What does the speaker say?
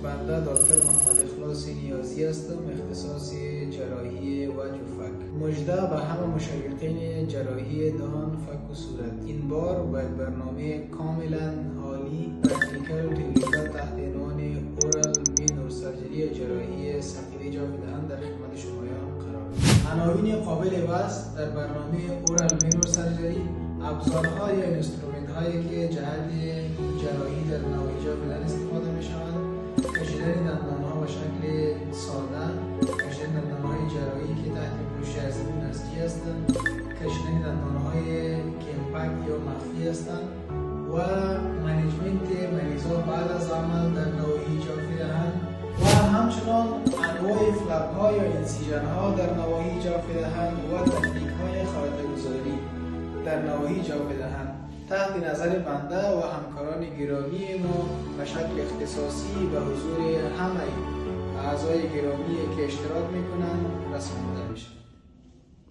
بنده دکتر محمد اخلاص نیازی هستم، اختصاص جراحی وجه و فک. مژده به همه مشاورین جراحی دهان، فک و صورت. این بار با یک برنامه کاملا عالی پرکتیکال و تکنیکال تحت عنوان اورال مینور سرجری جراحی سفیده جاف دهان در خدمت شمایان قرار دارد. عناوین قابل بحث در برنامه اورال مینور سرجری: ابزارها یا اینسترومنت هایی که جهت جراحی در نواحی جاف دهان استفاده می شود، کشیدن دندان ها به شکل ساده، کشیدن دندان های جراحی که تحت پوشش از نسجی هستند، کشیدن دندان های کمپک یا مخفی هستند و منیجمنت مریضا بعد از عمل در نواحی جاف دهان و همچنان انواع فلپ ها یا انسیژن ها در نواحی جاف دهان و تکنیک های خارطه گذاری در نواحی جاف دهان تحت نظر بنده و همکاران گرامی ما به شکل اختصاصی به حضور همه اعضای گرامی که اشتراک میکنند